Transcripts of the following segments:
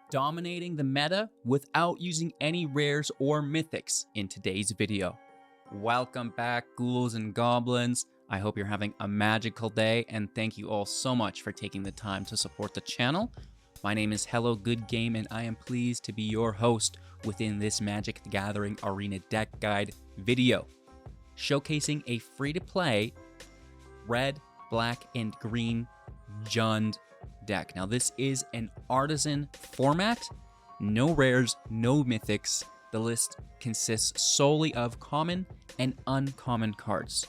dominating the meta without using any rares or mythics in today's video. Welcome back, ghouls and goblins. I hope you're having a magical day, and thank you all so much for taking the time to support the channel. My name is Hello Good Game, and I am pleased to be your host within this Magic the Gathering Arena deck guide video, showcasing a free-to-play red, black, and green Jund deck. Now, this is an artisan format, no rares, no mythics. The list consists solely of common and uncommon cards.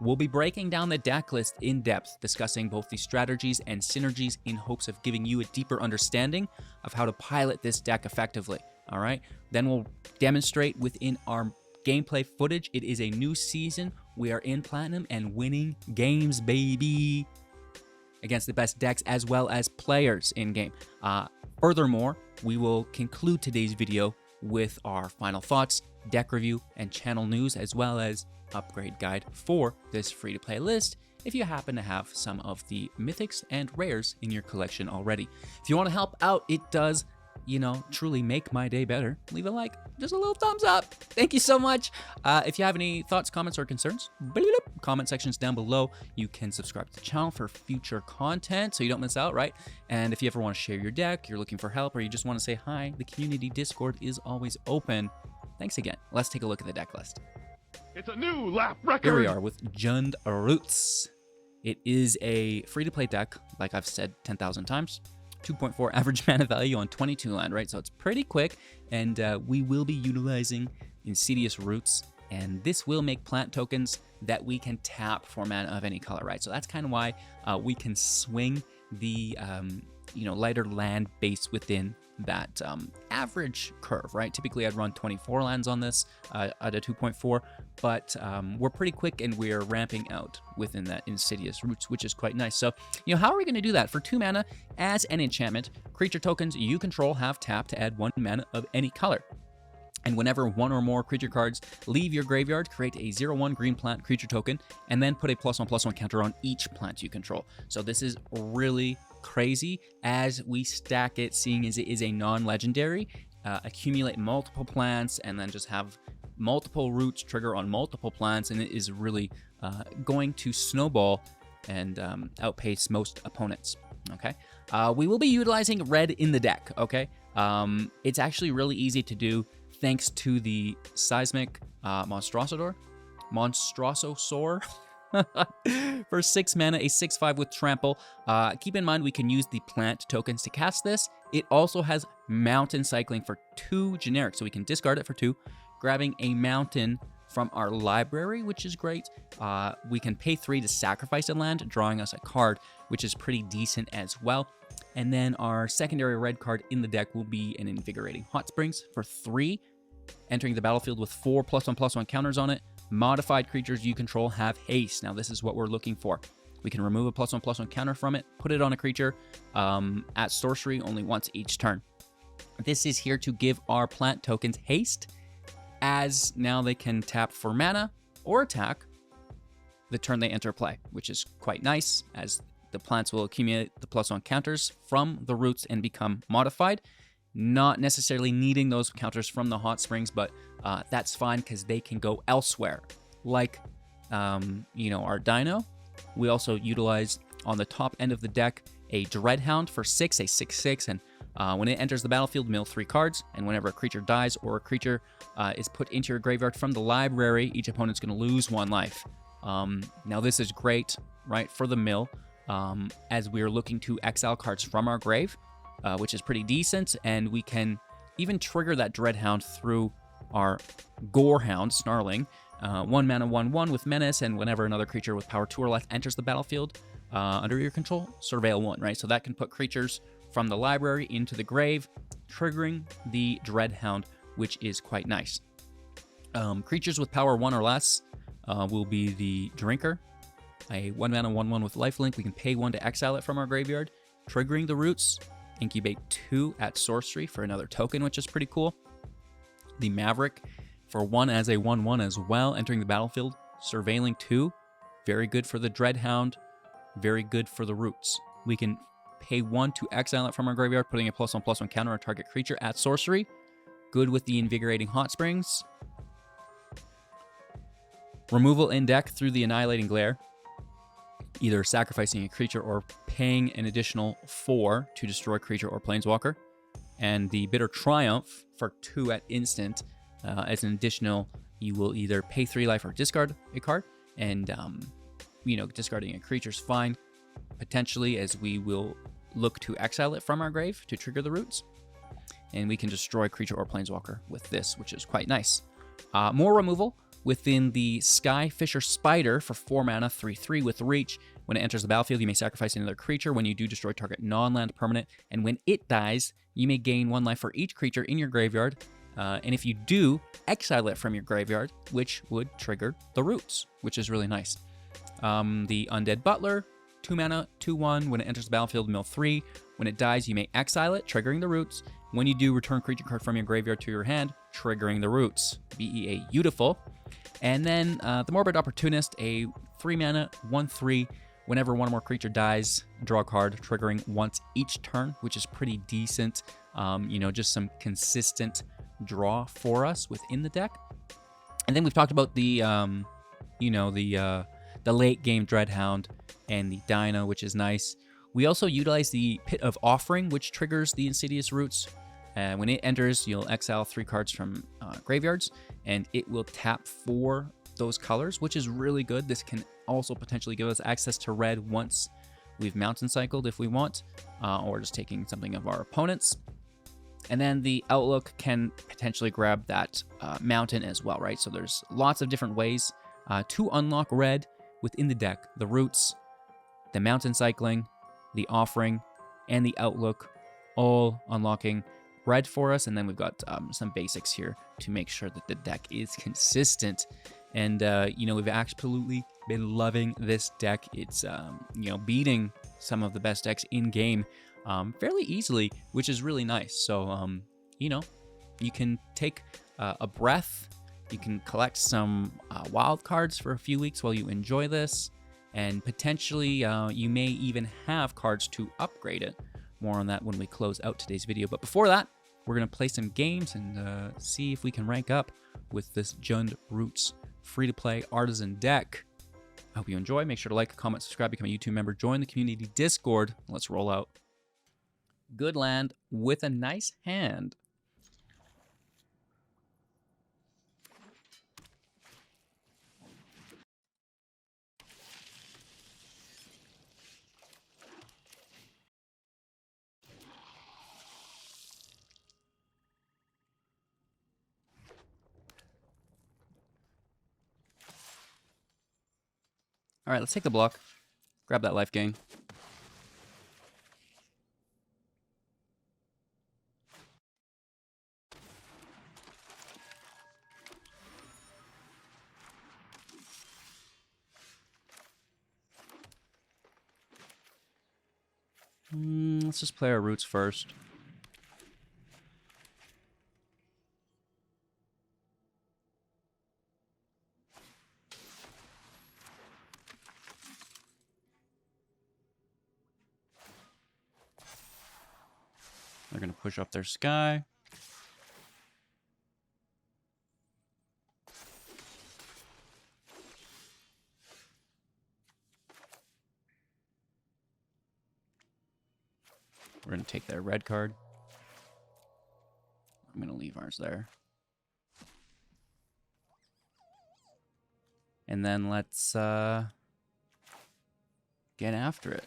We'll be breaking down the deck list in depth, discussing both the strategies and synergies in hopes of giving you a deeper understanding of how to pilot this deck effectively. All right, then we'll demonstrate within our gameplay footage. It is a new season. We are in Platinum and winning games, baby, against the best decks as well as players in game. Furthermore, we will conclude today's video with our final thoughts, deck review, and channel news, as well as upgrade guide for this free-to-play list if you happen to have some of the mythics and rares in your collection already. If you want to help out, it does, truly make my day better. Leave a like, just a little thumbs up. Thank you so much. If you have any thoughts, comments, or concerns, comment sections down below. You can subscribe to the channel for future content so you don't miss out, right? And if you ever want to share your deck, you're looking for help, or you just want to say hi, the community Discord is always open. Thanks again. Let's take a look at the deck list. It's a new lap record. Here we are with Undead Roots. It is a free-to-play deck, like I've said 10,000 times. 2.4 average mana value on 22 land, right? So it's pretty quick, and we will be utilizing Insidious Roots, and this will make plant tokens that we can tap for mana of any color, right? So that's kind of why we can swing the lighter land base within that average curve, right? Typically, I'd run 24 lands on this at a 2.4, but we're pretty quick and we're ramping out within that Insidious Roots, which is quite nice. So, how are we going to do that? For 2 mana, as an enchantment, creature tokens you control have tap to add 1 mana of any color. And whenever 1 or more creature cards leave your graveyard, create a 0/1 green plant creature token, and then put a +1/+1 counter on each plant you control. So this is really crazy as we stack it, seeing as it is a non-legendary. Accumulate multiple plants, and then just have multiple roots trigger on multiple plants, and it is really going to snowball and outpace most opponents. Okay, we will be utilizing red in the deck. Okay, it's actually really easy to do, thanks to the Seismic Monstrosaur. For 6 mana, a 6/5 with trample. Keep in mind we can use the plant tokens to cast this. It also has mountain cycling for 2 generic, so we can discard it for 2, grabbing a mountain from our library, which is great. We can pay 3 to sacrifice a land, drawing us a card, which is pretty decent as well. And then our secondary red card in the deck will be an Invigorating Hot Springs for 3, entering the battlefield with 4 +1/+1 counters on it. Modified creatures you control have haste. Now, this is what we're looking for. We can remove a +1/+1 counter from it, put it on a creature at sorcery only once each turn. This is here to give our plant tokens haste, as now they can tap for mana or attack the turn they enter play, which is quite nice, as the plants will accumulate the +1 counters from the roots and become modified. Not necessarily needing those counters from the hot springs, but that's fine because they can go elsewhere. Like, our Dino. We also utilize on the top end of the deck a Dreadhound for 6, a 6/6, and when it enters the battlefield, mill 3 cards, and whenever a creature dies or a creature is put into your graveyard from the library, each opponent's going to lose 1 life. Now, this is great, right, for the mill, as we are looking to exile cards from our grave, which is pretty decent, and we can even trigger that Dreadhound through our Gorehound, Snarling. 1 mana, 1/1 with Menace, and whenever another creature with power 2 or less enters the battlefield under your control, surveil 1, right? So that can put creatures from the library into the grave, triggering the Dreadhound, which is quite nice. Creatures with power 1 or less will be the Drinker, a 1 mana, 1/1 with lifelink. We can pay 1 to exile it from our graveyard, triggering the roots. Incubate 2 at sorcery for another token, which is pretty cool. The Maverick for 1 as a 1/1 as well, entering the battlefield, surveilling 2. Very good for the Dreadhound, very good for the roots. We can pay 1 to exile it from our graveyard, putting a +1/+1 counter on target creature at sorcery. Good with the Invigorating Hot Springs. Removal in deck through the Annihilating Glare, either sacrificing a creature or paying an additional 4 to destroy creature or planeswalker. And the Bitter Triumph for 2 at instant. As an additional, you will either pay 3 life or discard a card. And, discarding a creature is fine, potentially, as we will look to exile it from our grave to trigger the roots. And we can destroy creature or planeswalker with this, which is quite nice. More removal within the Sky Fisher Spider for 4 mana, 3/3 with reach. When it enters the battlefield, you may sacrifice another creature. When you do, destroy target non-land permanent. And when it dies, you may gain 1 life for each creature in your graveyard. And if you do, exile it from your graveyard, which would trigger the roots, which is really nice. The Undead Butler, 2 mana, 2/1. When it enters the battlefield, mill 3. When it dies, you may exile it, triggering the roots. When you do, return creature card from your graveyard to your hand, triggering the roots. BEA beautiful. And then the Morbid Opportunist, a 3 mana, 1/3. Whenever one or more creature dies, draw a card, triggering once each turn, which is pretty decent. Just some consistent draw for us within the deck. And then we've talked about the late game Dreadhound and the Dino, which is nice. We also utilize the Pit of Offering, which triggers the Insidious Roots. When it enters, you'll exile 3 cards from graveyards, and it will tap for those colors, which is really good. This can also potentially give us access to red once we've Mountain Cycled if we want, or just taking something of our opponents. And then the Outlook can potentially grab that Mountain as well, right? So there's lots of different ways to unlock red within the deck. The Roots, the Mountain Cycling, the Offering, and the Outlook, all unlocking red for us. And then we've got some basics here to make sure that the deck is consistent. And, we've absolutely been loving this deck. It's, beating some of the best decks in game fairly easily, which is really nice. So, you can take a breath. You can collect some wild cards for a few weeks while you enjoy this. And potentially, you may even have cards to upgrade it. More on that when we close out today's video. But before that, we're going to play some games and see if we can rank up with this Jund Roots free-to-play artisan deck. I hope you enjoy. Make sure to like, comment, subscribe, become a YouTube member, join the community Discord. Let's roll out. Good land with a nice hand. All right, let's take the block. Grab that life gain. Let's just play our roots first. They're going to push up their sky. We're going to take their red card. I'm going to leave ours there. And then let's get after it.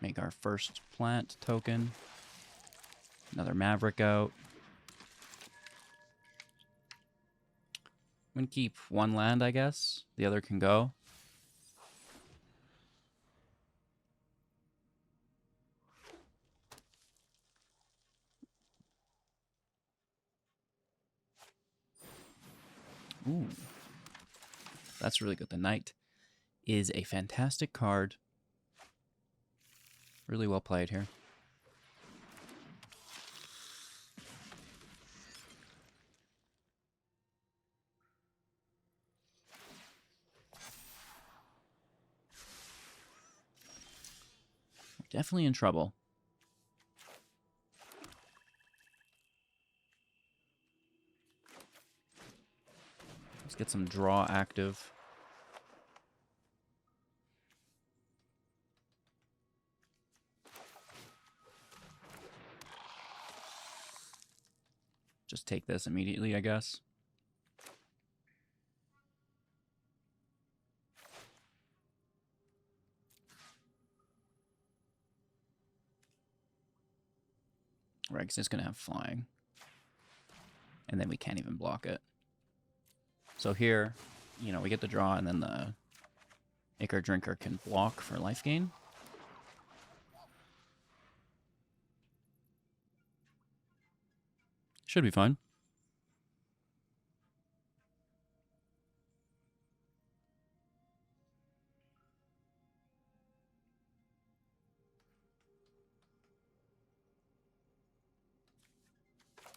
Make our first plant token. Another Maverick out. I'm going to keep one land, I guess. The other can go. Ooh. That's really good. The Knight is a fantastic card. Really well played here. Definitely in trouble. Let's get some draw active. Just take this immediately, I guess. Right, because it's going to have flying. And then we can't even block it. So here, you know, we get the draw, and then the Ichor Drinker can block for life gain. Should be fine.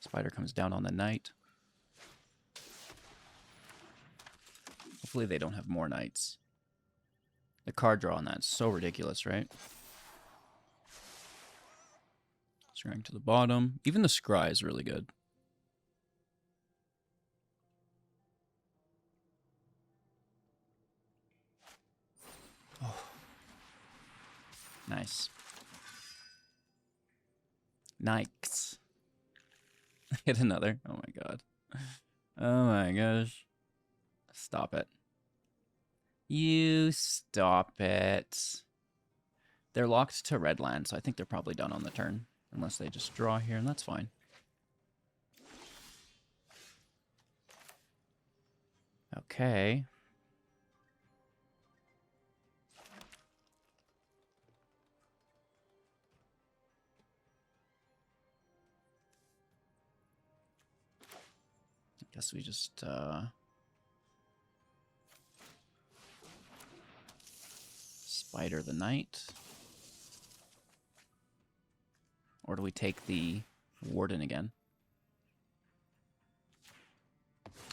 Spider comes down on the knight. Hopefully they don't have more knights. The card draw on that's so ridiculous, right? Scrying to the bottom. Even the scry is really good. Oh. Nice. Nice. Hit another. Oh my god. Oh my gosh. Stop it. You stop it. They're locked to red land, so I think they're probably done on the turn. Unless they just draw here, and that's fine. Okay. I guess we just spider the knight. Or do we take the warden again?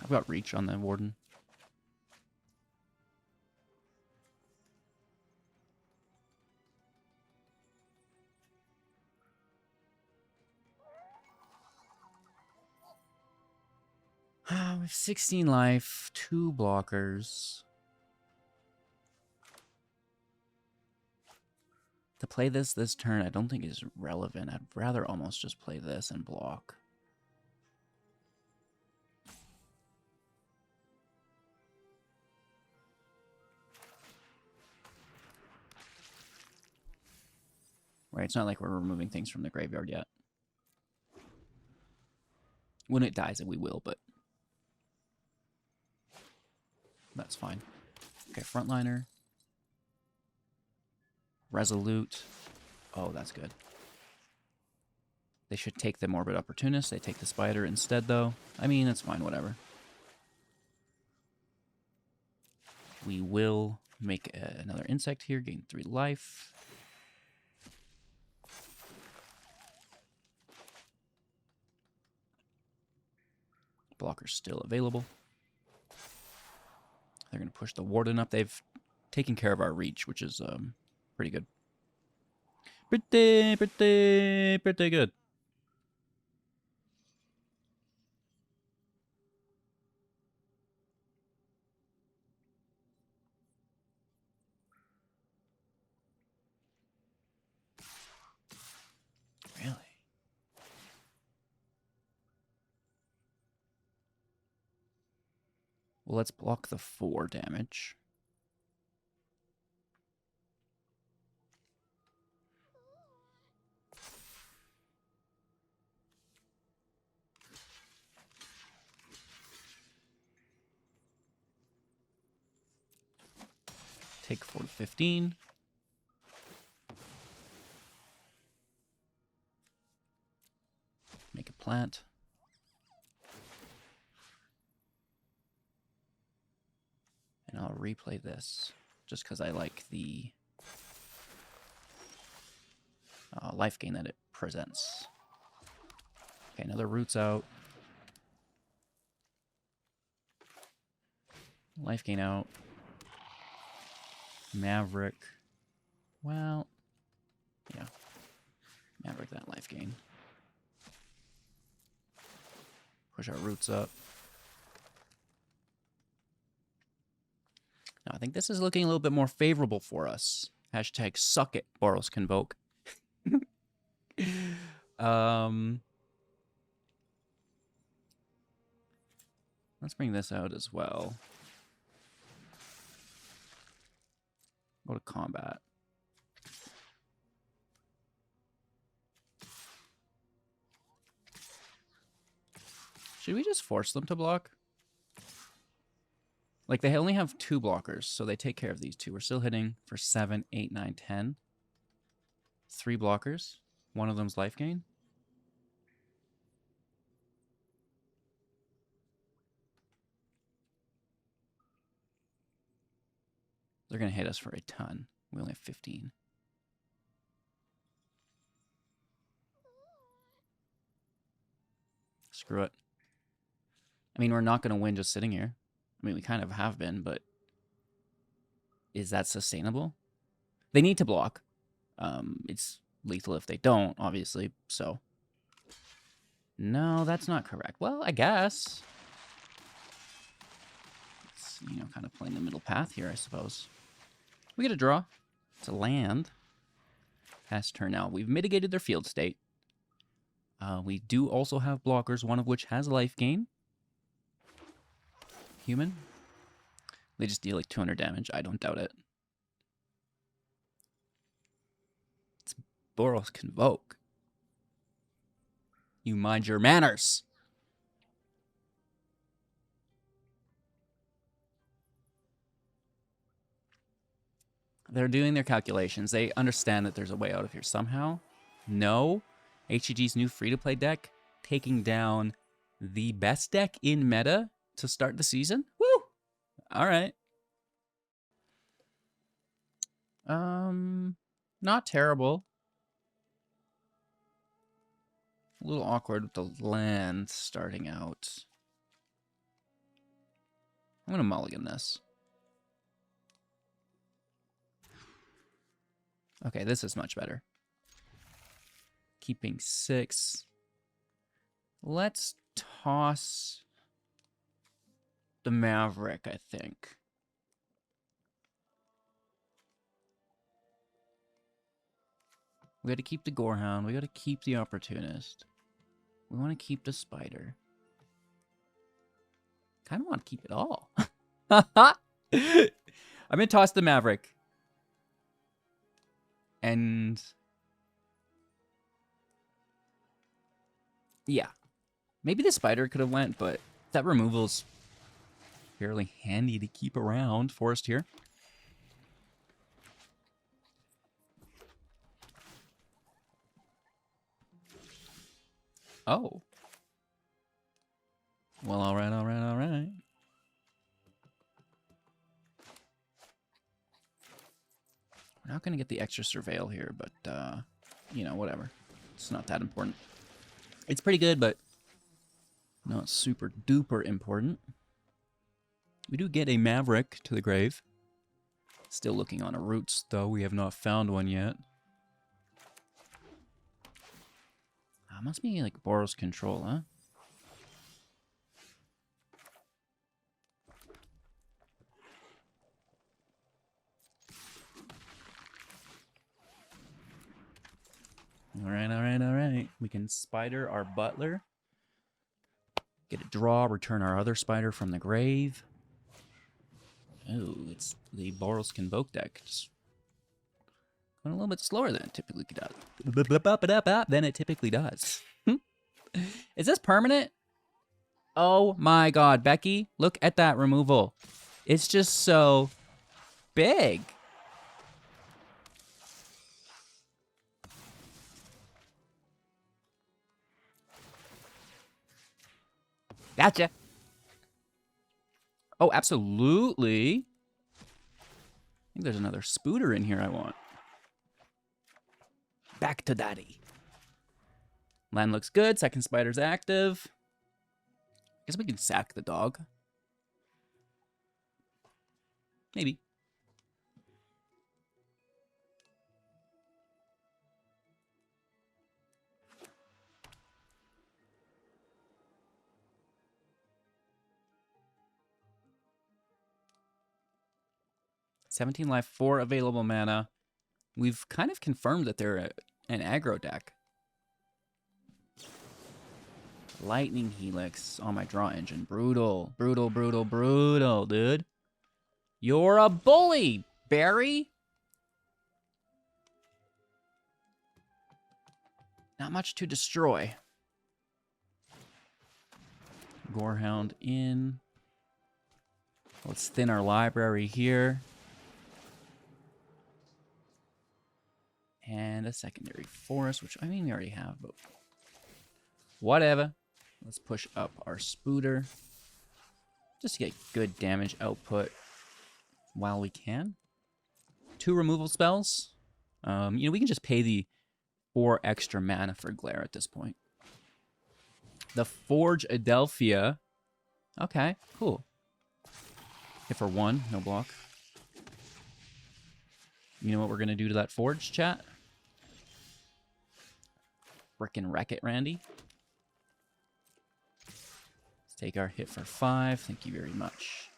I've got reach on the warden. We have 16 life, 2 blockers. To play this turn, I don't think is relevant. I'd rather almost just play this and block. Right, it's not like we're removing things from the graveyard yet. When it dies, we will, but that's fine. Okay, frontliner. Resolute. Oh, that's good. They should take the Morbid Opportunist. They take the Spider instead, though. I mean, it's fine, whatever. We will make another insect here, gain 3 life. Blocker's still available. They're going to push the Warden up. They've taken care of our reach, which is pretty good. Pretty good. Really? Well, let's block the 4 damage. Take 4 to 15. Make a plant. And I'll replay this just because I like the life gain that it presents. Okay, another Roots out. Life gain out. Maverick. Well, Yeah. Maverick that life gain. Push our roots up. Now, I think this is looking a little bit more favorable for us. Hashtag suck it, Boros Convoke. Let's bring this out as well. Go to combat. Should we just force them to block? Like, they only have 2 blockers, so they take care of these 2. We're still hitting for 7, 8, 9, 10. 3 blockers. One of them's life gain. They're going to hit us for a ton. We only have 15. Screw it. I mean, we're not going to win just sitting here. I mean, we kind of have been, but is that sustainable? They need to block. It's lethal if they don't, obviously, so. No, that's not correct. Well, I guess. It's, you know, kind of playing the middle path here, I suppose. We get a draw. It's a land. Pass turn now. We've mitigated their field state. We do also have blockers, one of which has life gain. Human. They just deal like 200 damage. I don't doubt it. It's Boros Convoke. You mind your manners. They're doing their calculations. They understand that there's a way out of here somehow. No. HGG's new free-to-play deck taking down the best deck in meta to start the season? Woo! All right. Not terrible. A little awkward with the land starting out. I'm gonna mulligan this. Okay, this is much better. Keeping 6. Let's toss the Maverick, I think. We got to keep the Gorehound. We got to keep the Opportunist. We want to keep the Spider. Kind of want to keep it all. I'm going to toss the Maverick. And yeah, maybe the Spider could have went, but that removal's fairly handy to keep around. Forest here. Oh. Well, all right, all right, all right. We're not going to get the extra surveil here, but, you know, whatever. It's not that important. It's pretty good, but not super duper important. We do get a Maverick to the grave. Still looking on a Roots, though. We have not found one yet. Must be like Boros control, huh? All right, all right, all right. We can spider our Butler. Get a draw, return our other spider from the grave. Oh, it's the Boros Convoke deck. Just going a little bit slower than it typically does. Is this permanent? Oh my god, Becky, look at that removal. It's just so big. Gotcha. Oh, absolutely. I think there's another Spooter in here I want. Back to daddy. Land looks good. Second spider's active. Guess we can sack the dog. Maybe. 17 life, 4 available mana. We've kind of confirmed that they're an aggro deck. Lightning Helix on my draw engine. Brutal, brutal, brutal, brutal, dude. You're a bully, Barry. Not much to destroy. Gorehound in. Let's thin our library here. And a secondary forest, which I mean we already have, but whatever. Let's push up our Spooter just to get good damage output while we can. 2 removal spells. You know, we can just pay the 4 extra mana for Glare at this point. The Forge Adelphia. Okay, cool. Hit for 1, no block. You know what we're going to do to that Forge, chat? Frickin' wreck it, Randy. Let's take our hit for 5. Thank you very much.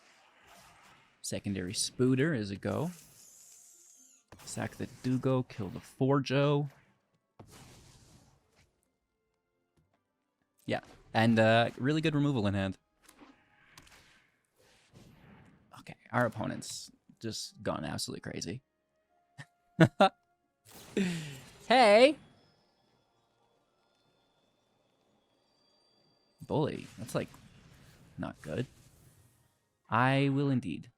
Secondary Spooter is a go. Sack the Dugo, kill the Forjo. Yeah, and really good removal in hand. Okay, our opponent's just gone absolutely crazy. Hey! Bully. That's like not good. I will indeed.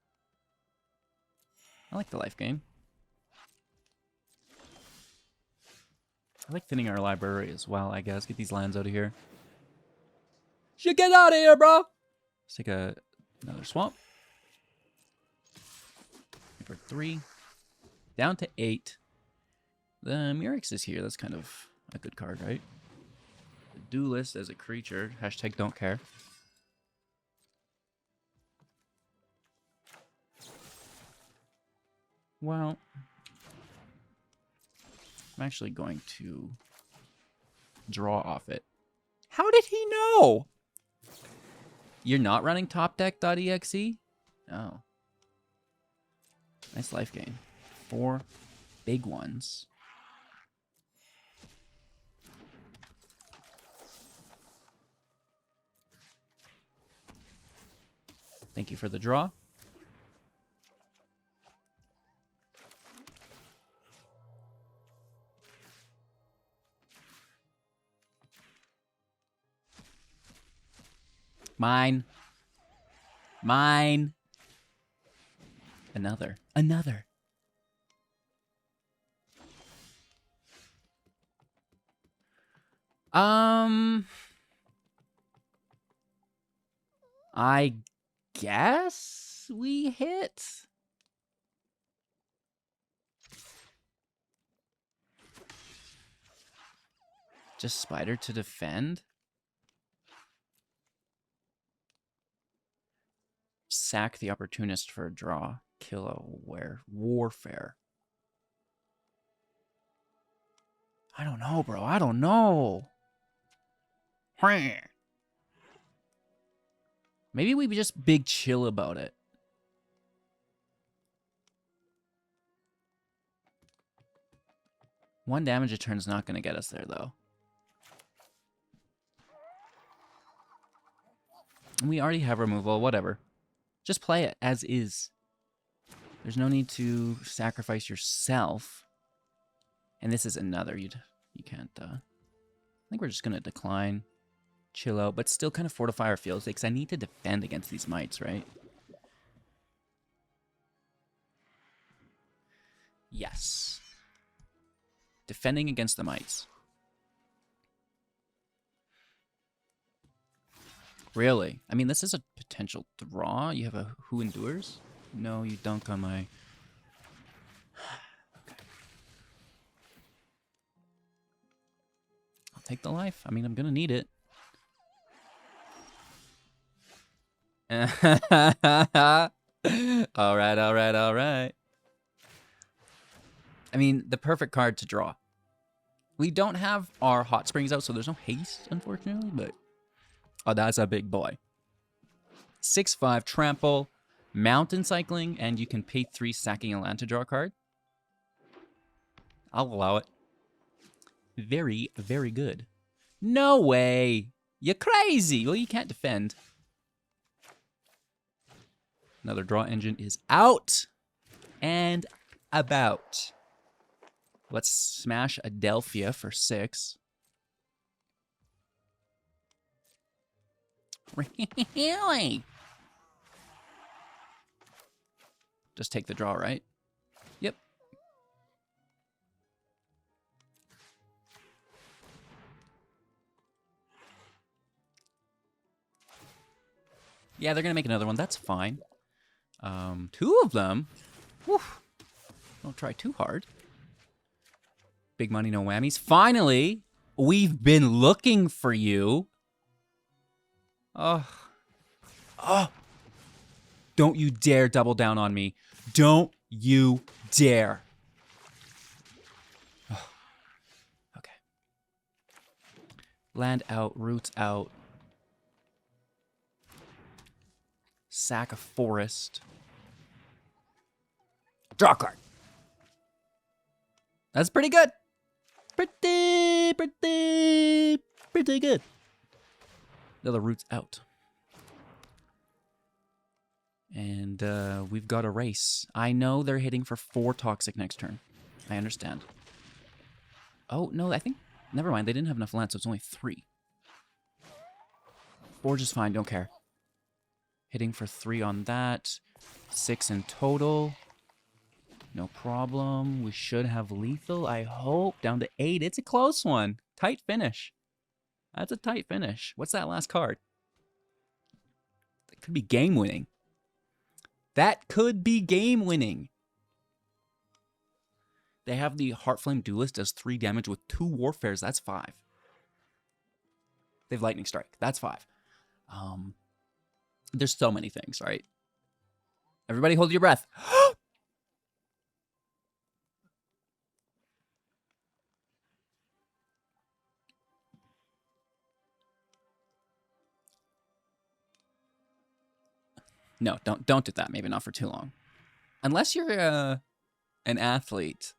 I like the life game. I like thinning our library as well, I guess. Get these lands out of here. Shit, get out of here, bro! Let's take another swamp. For 3. Down to 8. The Mirix is here. That's kind of a good card, right? The Duelist as a creature. Hashtag don't care. Well, I'm actually going to draw off it. How did he know? You're not running topdeck.exe? Oh. Nice life gain. 4 big ones. Thank you for the draw. Mine. Mine. Another. Another. I guess we hit. Just Spider to defend. Sack the Opportunist for a draw. Kill a Warfare. I don't know, bro. I don't know. Maybe we be just big chill about it. One damage a turn's not going to get us there, though. And we already have removal. Whatever. Just play it as is. There's no need to sacrifice yourself. And this is another. You can't. I think we're just going to decline. Chill out, but still kind of fortify our field state, because I need to defend against these mites, right? Yes. Defending against the mites. Really? I mean, this is a potential draw. You have a Who Endures? No, you dunk on my... Okay. I'll take the life. I mean, I'm going to need it. Alright. I mean, the perfect card to draw. We don't have our Hot Springs out, so there's no haste, unfortunately, but... Oh, that's a big boy. 6/5 trample. Mountain cycling, and you can pay 3 sacking a land to draw a card. I'll allow it. Very, very good. No way! You're crazy! Well, you can't defend. Another draw engine is out and about. Let's smash Adelphia for 6. Really? Just take the draw, right? Yep. Yeah, they're gonna make another one. That's fine. 2 of them? Whew. Don't try too hard. Big money, no whammies. Finally, we've been looking for you. Oh. Oh. Don't you dare double down on me. Don't you dare. Oh. Okay. Land out, roots out. Sack a forest. Draw a card. That's pretty good. Pretty good. Another roots out. And we've got a race. I know they're hitting for 4 toxic next turn. I understand. Oh, no, I think... Never mind, they didn't have enough land, so it's only 3. 4 just fine, don't care. Hitting for 3 on that. 6 in total. No problem. We should have lethal, I hope. Down to 8. It's a close one. Tight finish. That's a tight finish. What's that last card? That could be game-winning. That could be game-winning. They have the Heartflame Duelist, does 3 damage with 2 Warfares. That's 5. They have Lightning Strike. That's 5. There's so many things, right? Everybody hold your breath. No, don't do that. Maybe not for too long. Unless you're an athlete,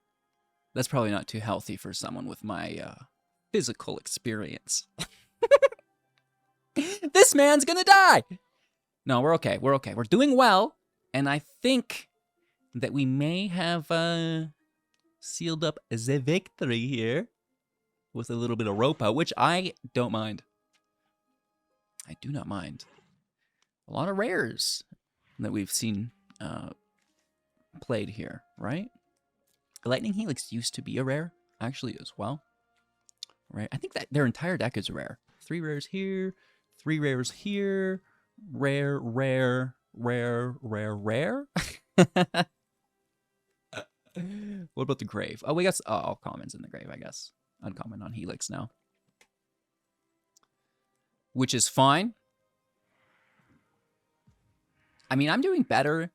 that's probably not too healthy for someone with my physical experience. This man's gonna die! No, we're okay. We're okay. We're doing well. And I think that we may have sealed up the victory here with a little bit of rope out, which I don't mind. I do not mind. A lot of rares that we've seen played here, right? Lightning Helix used to be a rare, actually, as well. Right? I think that their entire deck is rare. 3 rares here, 3 rares here, rare, rare, rare, rare, rare. What about the grave? Oh, we got all commons in the grave, I guess. Uncommon on Helix now. Which is fine. I mean, I'm doing better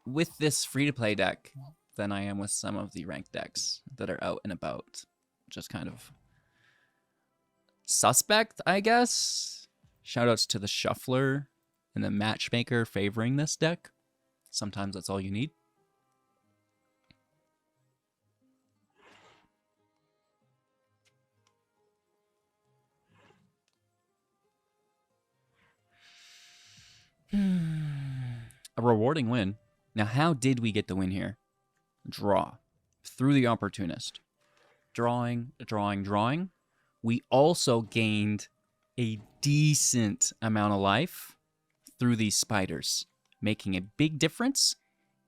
with this free-to-play deck than I am with some of the ranked decks that are out and about. Just kind of suspect, I guess. Shoutouts to the Shuffler and the Matchmaker favoring this deck. Sometimes that's all you need. A rewarding win. Now, how did we get the win here? Draw. Through the Opportunist. Drawing, drawing, drawing. We also gained a decent amount of life through these spiders, making a big difference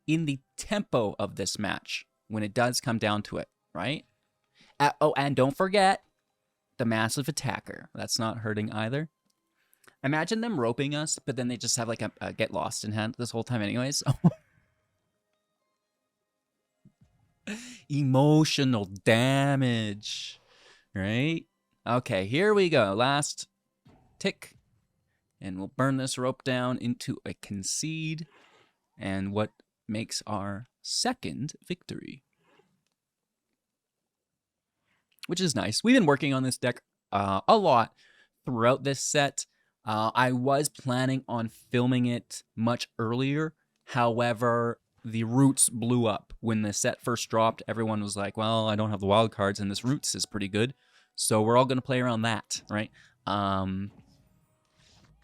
in the tempo of this match when it does come down to it, right? Oh, and don't forget the massive attacker. That's not hurting either. Imagine them roping us, but then they just have like a get lost in hand this whole time anyways. Emotional damage, right? Okay, here we go. Last tick. And we'll burn this rope down into a concede. And what makes our second victory. Which is nice. We've been working on this deck a lot throughout this set. I was planning on filming it much earlier However, the Roots blew up. When the set first dropped, everyone was like, well, I don't have the Wildcards, and this Roots is pretty good. So we're all going to play around that, right?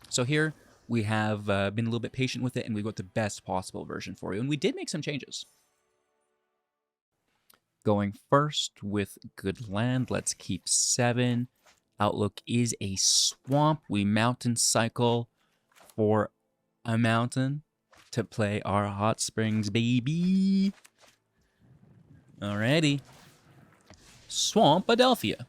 So here we have been a little bit patient with it, and we got the best possible version for you. And we did make some changes. Going first with good land, let's keep 7. Outlook is a swamp. We mountain cycle for a mountain to play our hot springs, baby. Alrighty. Swampadelphia.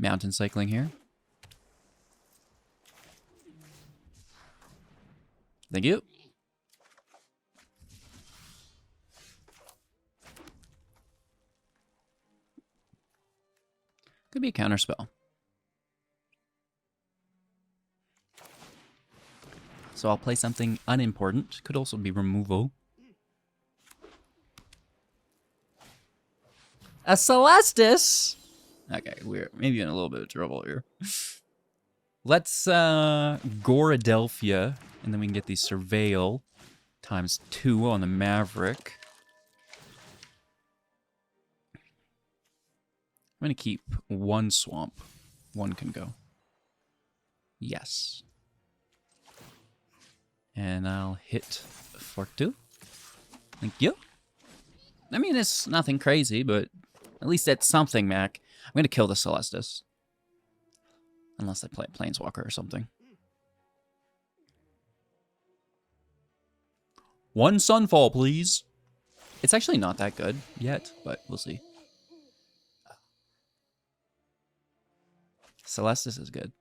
Mountain cycling here. Thank you. Could be a counterspell. So I'll play something unimportant. Could also be removal. A Celestis! Okay, we're maybe in a little bit of trouble here. Let's Goradelphia, and then we can get the Surveil ×2 on the Maverick. I'm going to keep 1 swamp. 1 can go. Yes. And I'll hit for 2. Thank you. I mean, it's nothing crazy, but at least it's something, Mac. I'm going to kill the Celestis. Unless I play a planeswalker or something. 1 Sunfall, please. It's actually not that good yet, but we'll see. Celestis is good.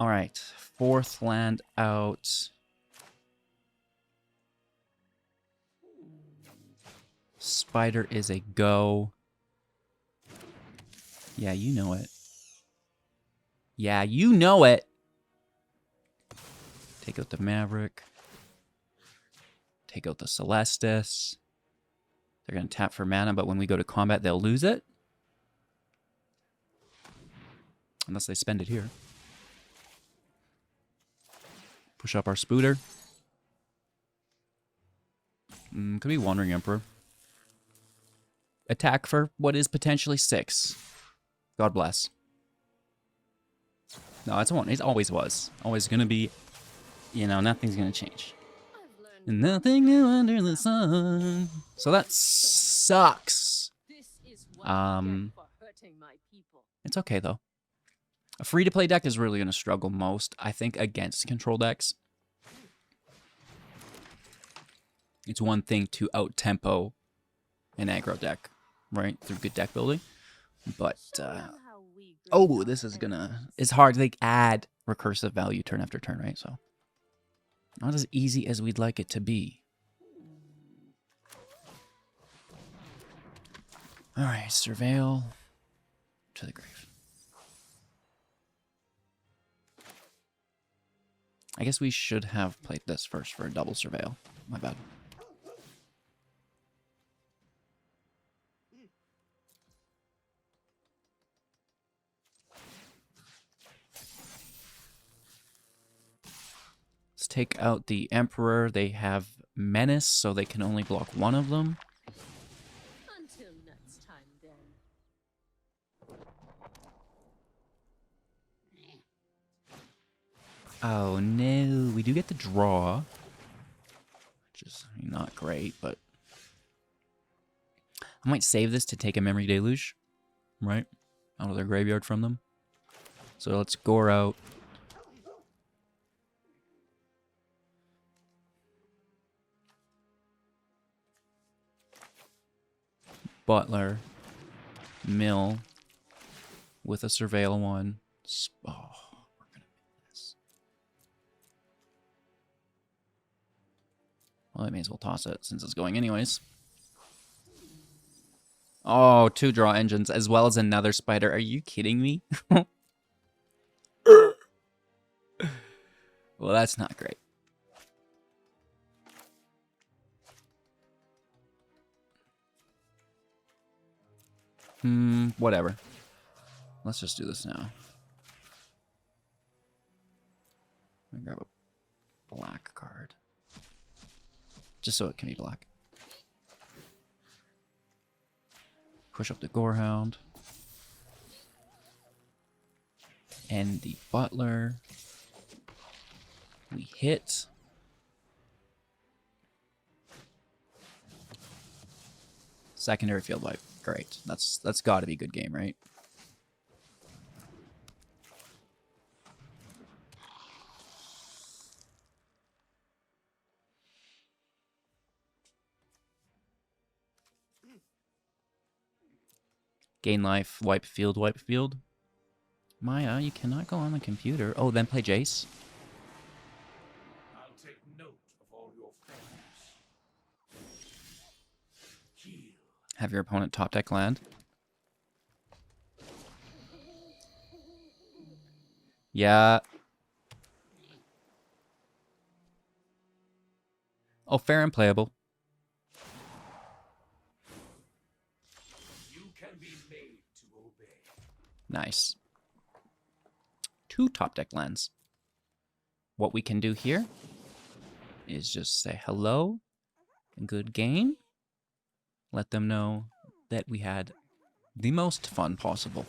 Alright, 4th land out. Spider is a go. Yeah, you know it. Yeah, you know it. Take out the Maverick. Take out the Celestis. They're going to tap for mana, but when we go to combat, they'll lose it. Unless they spend it here. Push up our Spooter. Could be Wandering Emperor. Attack for what is potentially 6. God bless. No, it's 1. It always was. Always going to be, you know, nothing's going to change. Nothing new under the sun. So that sucks. It's okay, though. A free-to-play deck is really going to struggle most, I think, against control decks. It's one thing to out-tempo an aggro deck, right, through good deck building. But, oh, this is gonna... It's hard to, like, add recursive value turn after turn, right? So, not as easy as we'd like it to be. Alright, Surveil to the grave. I guess we should have played this first for a double Surveil. My bad. Let's take out the Emperor. They have Menace, so they can only block 1 of them. Until next time, then. Oh no, we do get the draw. Which is not great, but... I might save this to take a Memory Deluge, right? Out of their graveyard from them. So let's gore out. Butler. Mill. With a Surveil 1. Oh, we're gonna miss. Well, I may as well toss it since it's going anyways. Oh, 2 draw engines as well as another spider. Are you kidding me? Well, that's not great. Whatever. Let's just do this now. Let me grab a black card. Just so it can be black. Push up the Gorehound. And the Butler. We hit. Secondary field wipe. Great. That's got to be a good game, right? Gain life, wipe field, wipe field. Maya, you cannot go on the computer. Oh, then play Jace. I'll take note of all your failures. Heal. Have your opponent top deck land. Yeah. Oh, fair and playable. You can be made to obey. Nice. 2 top deck lands. What we can do here is just say hello and good game. Let them know that we had the most fun possible.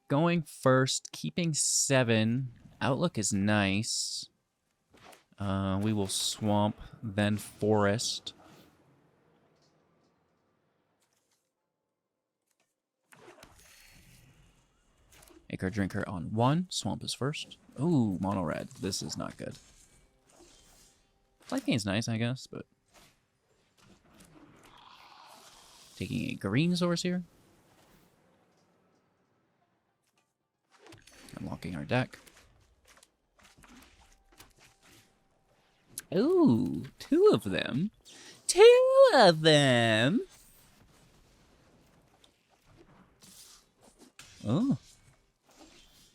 Going first, keeping 7. Outlook is nice. We will swamp, then forest. Ichor Drinker on 1. Swamp is first. Ooh, mono red. This is not good. Life gain's nice, I guess, but... Taking a green source here. Unlocking our deck. Ooh, 2 of them. 2 of them! Oh.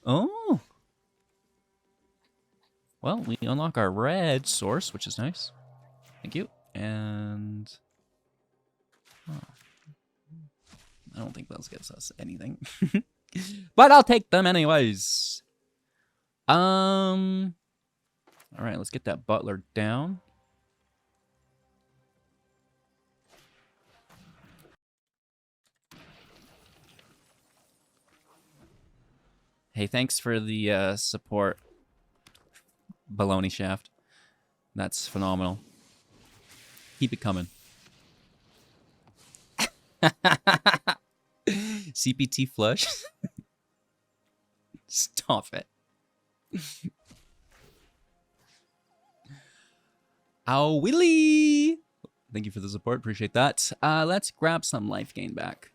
Oh! Well, we unlock our red source, which is nice. Thank you. And... Oh. I don't think those gives us anything. But I'll take them anyways. Alright, let's get that Butler down. Hey, thanks for the support, Baloney Shaft. That's phenomenal. Keep it coming. CPT flush. Stop it. Ow, Willy! Thank you for the support. Appreciate that. Let's grab some life gain back.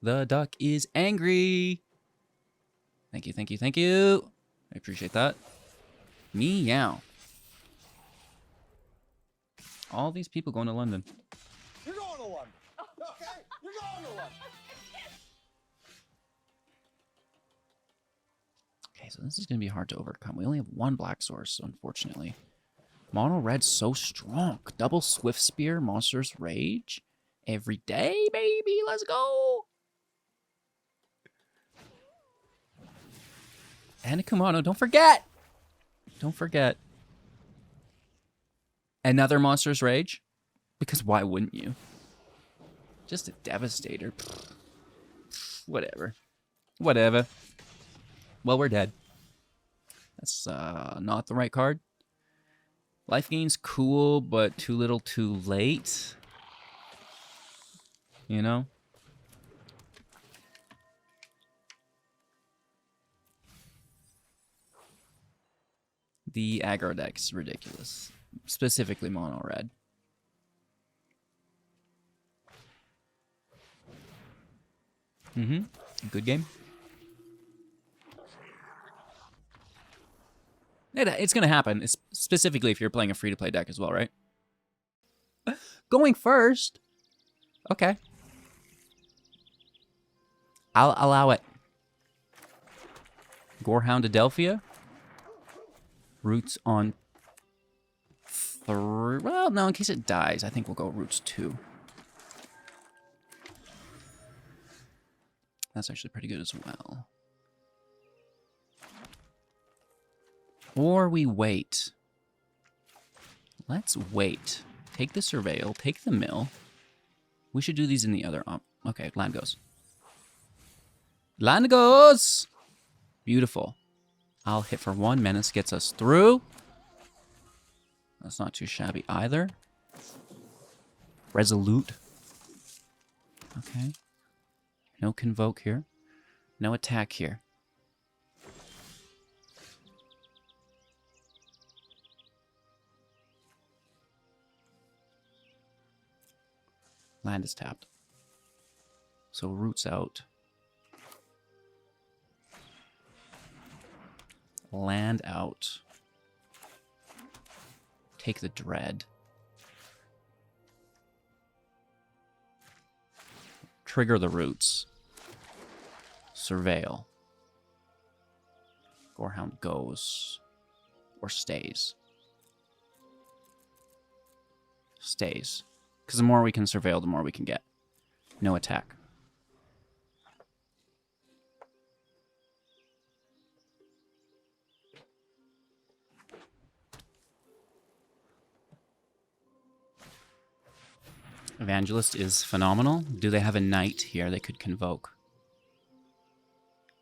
The duck is angry. Thank you, thank you, thank you. I appreciate that. Meow. All these people going to London. You're going to London. Okay? You're going to London. Okay, so this is going to be hard to overcome. We only have 1 black source, unfortunately. Mono red's so strong. Double Swift Spear, Monster's Rage. Every day, baby. Let's go. And Kumano, don't forget. Don't forget. Another Monster's Rage? Because why wouldn't you? Just a Devastator. Whatever. Whatever. Well, we're dead. That's not the right card. Life gain's cool, but too little too late. You know? The aggro deck's ridiculous. Specifically mono red. Good game. It's gonna happen, specifically if you're playing a free-to-play deck as well, right? Going first. Okay. I'll allow it. Gorehound Adelphia. Roots on 3. Well, no, in case it dies, I think we'll go Roots 2. That's actually pretty good as well. Or we wait. Let's wait. Take the Surveil, take the Mill. We should do these in the other... okay, land goes. Land goes! Beautiful. I'll hit for 1. Menace gets us through. That's not too shabby either. Resolute. Okay. No Convoke here. No attack here. Land is tapped. So Roots out. Land out. Take the Dread. Trigger the Roots. Surveil. Gorehound goes. Or stays. Stays. Because the more we can surveil, the more we can get. No attack. Evangelist is phenomenal. Do they have a knight here they could convoke?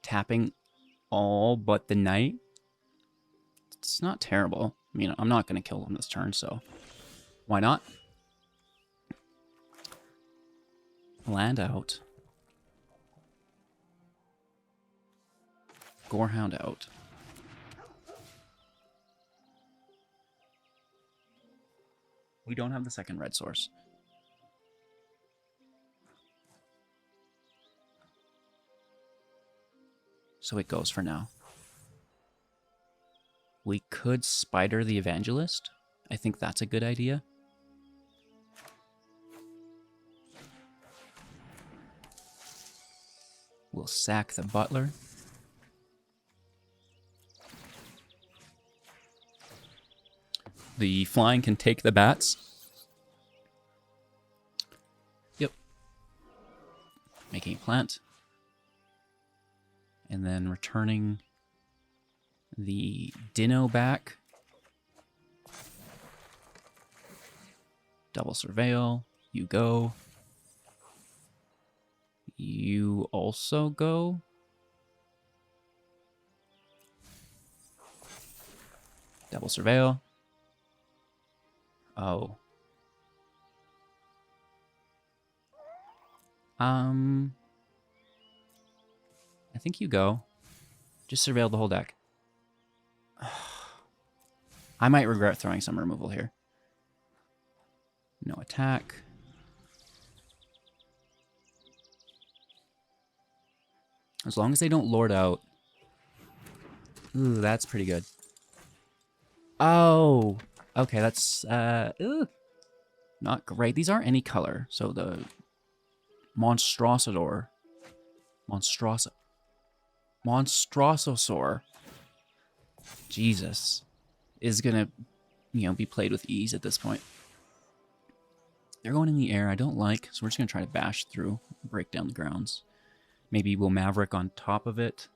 Tapping all but the knight? It's not terrible. I mean, I'm not going to kill them this turn, so why not? Land out. Gorehound out. We don't have the second red source. So it goes for now. We could spider the Evangelist. I think that's a good idea. We'll sack the Butler. The flying can take the bats. Yep. Making a plant. And then returning the Dino back. Double Surveil. You go. You also go. Double Surveil. Oh. I think you go. Just surveil the whole deck. I might regret throwing some removal here. No attack. As long as they don't lord out. Ooh, that's pretty good. Oh, okay, that's not great. These aren't any color, so the Monstrosaur, Monstrosaur, Jesus, is gonna, be played with ease at this point. They're going in the air. I don't like, so we're just gonna try to bash through, break down the grounds. Maybe we'll Maverick on top of it.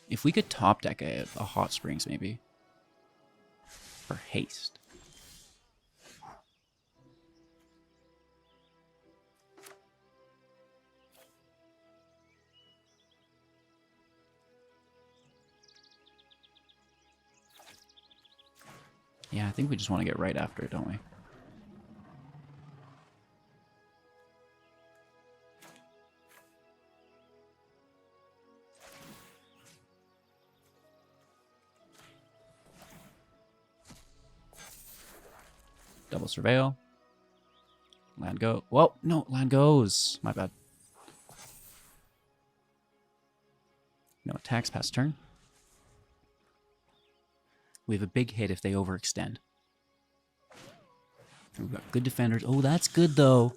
If we could top deck a Hot Springs, maybe. For haste. Yeah, I think we just want to get right after it, don't we? Double Surveil. Land go. Well, no, land goes. My bad. No attacks past turn. We have a big hit if they overextend. We've got good defenders. Oh, that's good, though.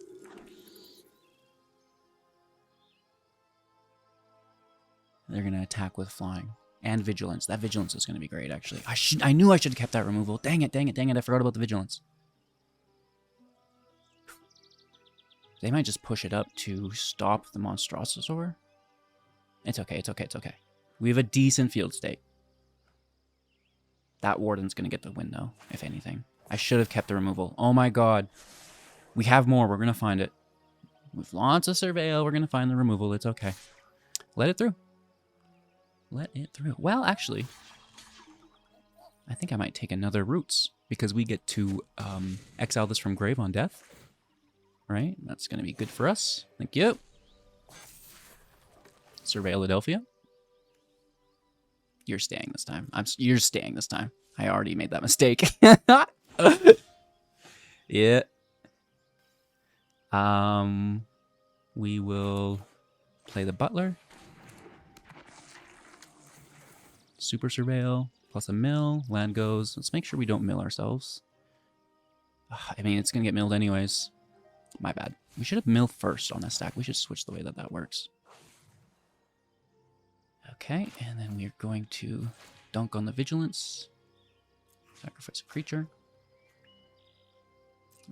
They're going to attack with flying and vigilance. That vigilance is going to be great, actually. I knew I should have kept that removal. Dang it, dang it, dang it. I forgot about the vigilance. They might just push it up to stop the Monstrosaur. It's okay, it's okay, it's okay. We have a decent field state. That Warden's going to get the win, though, if anything. I should have kept the removal. Oh my god. We have more. We're going to find it. With lots of Surveil, we're going to find the removal. It's okay. Let it through. Let it through. Well, actually, I think I might take another Roots, because we get to exile this from grave on death. Right? That's going to be good for us. Thank you. Surveiladelphia. You're staying this time. You're staying this time. I already made that mistake. Yeah. We will play the Butler. Super Surveil plus a mill. Land goes. Let's make sure we don't mill ourselves. I mean, it's going to get milled anyways. My bad. We should have milled first on that stack. We should switch the way that that works. Okay, and then we're going to dunk on the Vigilance. Sacrifice a creature.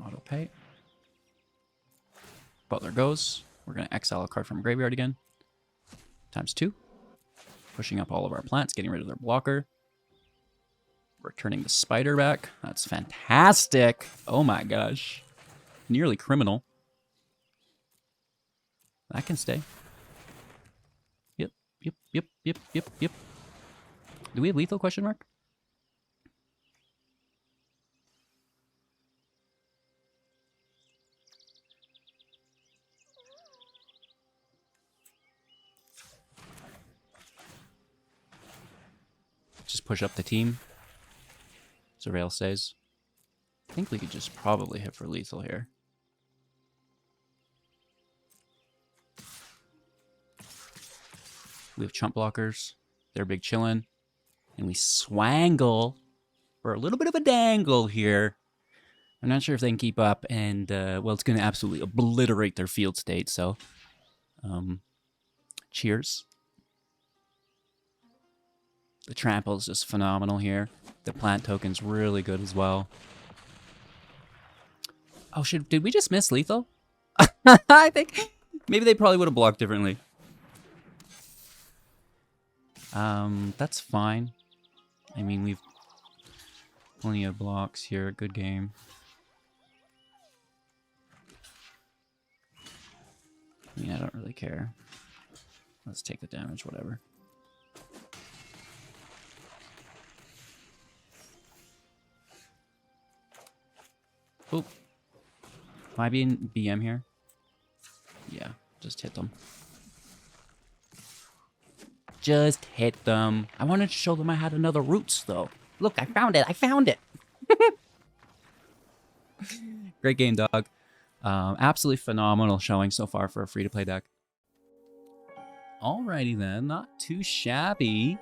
Auto pay. Butler goes. We're going to exile a card from graveyard again. ×2. Pushing up all of our plants, getting rid of their blocker. Returning the spider back. That's fantastic. Oh my gosh. Nearly criminal. That can stay. Yep. Do we have lethal, question mark? Just push up the team. Surveil stays. I think we could just probably hit for lethal here. We have chump blockers. They're big chillin'. And we swangle for a little bit of a dangle here. I'm not sure if they can keep up. And, well, it's going to absolutely obliterate their field state. So, cheers. The trample is just phenomenal here. The plant token's really good as well. Oh, did we just miss lethal? I think maybe they probably would have blocked differently. That's fine. I mean, we've plenty of blocks here. Good game. I mean, I don't really care. Let's take the damage, whatever. Oop. Am I being BM here? Yeah, just hit them. Just hit them. I wanted to show them I had another Roots, though. Look, I found it. I found it. Great game, dog. Absolutely phenomenal showing so far for a free-to-play deck. Alrighty then. Not too shabby.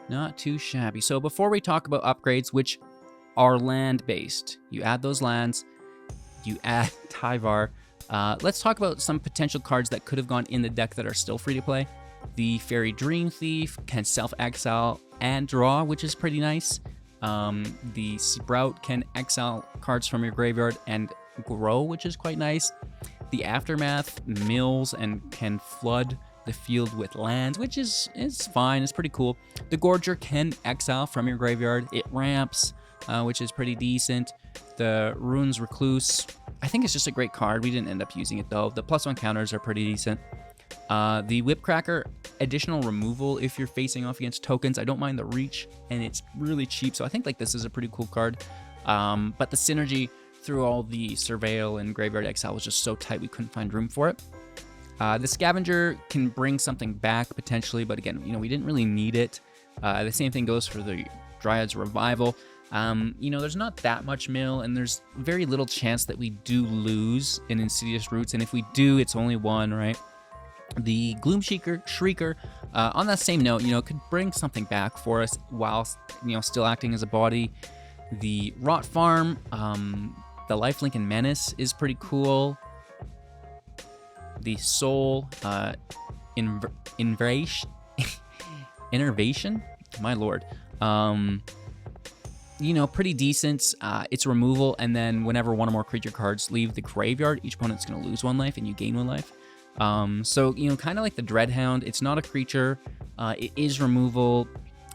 Not too shabby. So before we talk about upgrades, which are land-based, you add those lands, you add Tyvar. Let's talk about some potential cards that could have gone in the deck that are still free-to-play. The Fairy Dream Thief can self-exile and draw, which is pretty nice. The Sprout can exile cards from your graveyard and grow, which is quite nice. The Aftermath mills and can flood the field with lands, which is fine. It's pretty cool. The Gorger can exile from your graveyard. It ramps, which is pretty decent. The Runes Recluse, I think it's just a great card. We didn't end up using it, though. The +1 counters are pretty decent. The Whipcracker, additional removal if you're facing off against tokens. I don't mind the reach, and it's really cheap, so I think like this is a pretty cool card. But the synergy through all the Surveil and Graveyard Exile was just so tight we couldn't find room for it. The Scavenger can bring something back potentially, but again, you know, we didn't really need it. The same thing goes for the Dryad's Revival. You know, there's not that much mill, and there's very little chance that we do lose in Insidious Roots, and if we do, it's only one, right? The Gloom Shrieker, on that same note, you know, could bring something back for us while, you know, still acting as a body. The Rot Farm, the Lifelink and Menace is pretty cool. The Soul, Innervation, my lord. You know, pretty decent. It's removal, and then whenever one or more creature cards leave the graveyard, each opponent's going to lose 1 life and you gain 1 life. So, you know, kind of like the Dreadhound, it's not a creature, it is removal,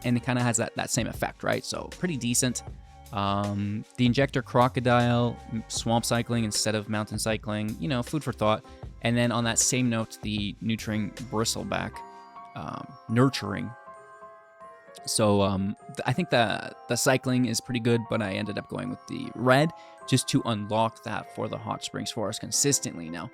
and it kind of has that same effect, right? So, pretty decent. The Injector Crocodile, swamp cycling instead of mountain cycling, you know, food for thought. And then on that same note, the Nurturing Bristleback, nurturing. So I think the cycling is pretty good, but I ended up going with the red just to unlock that for the Hot Springs Forest consistently now.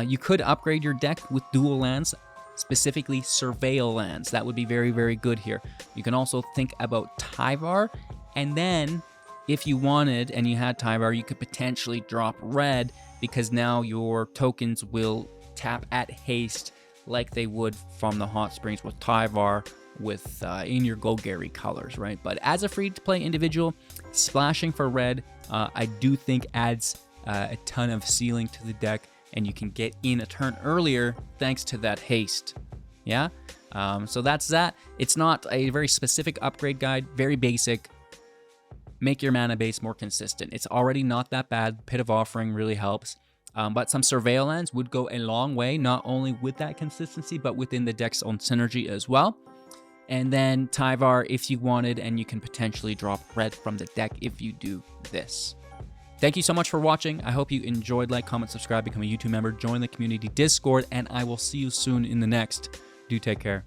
You could upgrade your deck with dual lands, specifically Surveil lands. That would be very, very good here. You can also think about Tyvar, and then if you wanted and you had Tyvar, you could potentially drop red because now your tokens will tap at haste like they would from the Hot Springs with Tyvar with in your Golgari colors, right? But as a free-to-play individual, splashing for red, I do think adds a ton of ceiling to the deck, and you can get in a turn earlier thanks to that haste. Yeah? So that's that. It's not a very specific upgrade guide, very basic. Make your mana base more consistent. It's already not that bad. Pit of Offering really helps. But some Surveil lands would go a long way, not only with that consistency, but within the deck's own synergy as well. And then Tyvar if you wanted, and you can potentially drop red from the deck if you do this. Thank you so much for watching. I hope you enjoyed. Like, comment, subscribe, become a YouTube member, join the community Discord, and I will see you soon in the next. Do take care.